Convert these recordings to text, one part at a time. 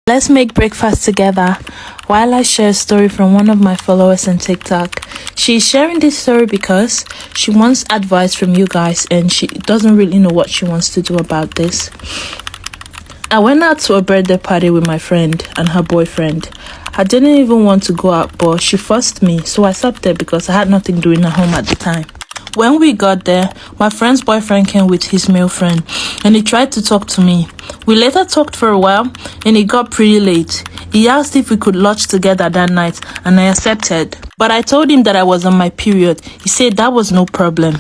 Let's make breakfast together. While I share a story from one of my followers on TikTok, she's sharing this story because she wants advice from you guys and she doesn't really know what she wants to do about this. I went out to a birthday party with my friend and her boyfriend. I didn't even want to go out, but she forced me, so I sat there because I had nothing doing at home at the time. When we got there, my friend's boyfriend came with his male friend and he tried to talk to me. We later talked for a while and it got pretty late. He asked if we could lodge together that night and I accepted. But I told him that I was on my period. He said that was no problem.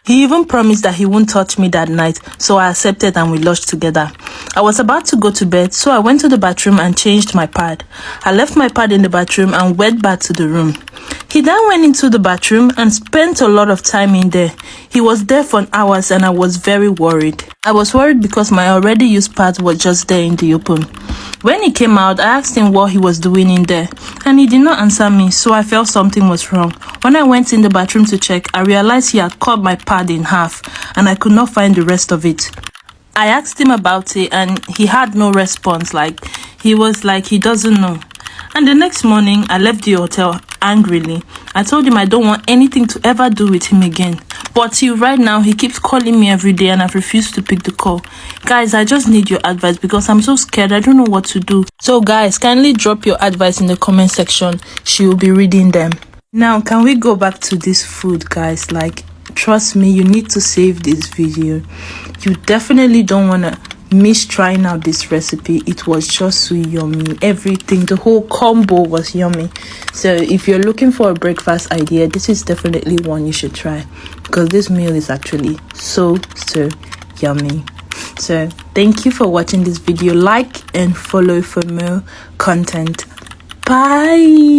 He even promised that he wouldn't touch me that night, so I accepted and we lodged together. I was about to go to bed, so I went to the bathroom and changed my pad. I left my pad in the bathroom and went back to the room. He then went into the bathroom and spent a lot of time in there. He was there for hours and I was very worried. I was worried because my already used pad was just there in the open. When he came out, I asked him what he was doing in there and he did not answer me, so I felt something was wrong. When I went in the bathroom to check, I realized he had cut my pad in half and I could not find the rest of it. I asked him about it and he had no response, he was like he doesn't know. And the next morning, I left the hotel angrily. I told him I don't want anything to ever do with him again. But till right now, he keeps calling me every day and I've refused to pick the call. Guys, I just need your advice because I'm so scared. I don't know what to do. So guys, kindly drop your advice in the comment section. She will be reading them. Now, can we go back to this food, guys? Trust me, you need to save this video. You definitely don't want to miss trying out this recipe. It was just so yummy. Everything, the whole combo was yummy. So if you're looking for a breakfast idea, this is definitely one you should try because this meal is actually so yummy. So thank you for watching this video. Like and follow for more content. Bye.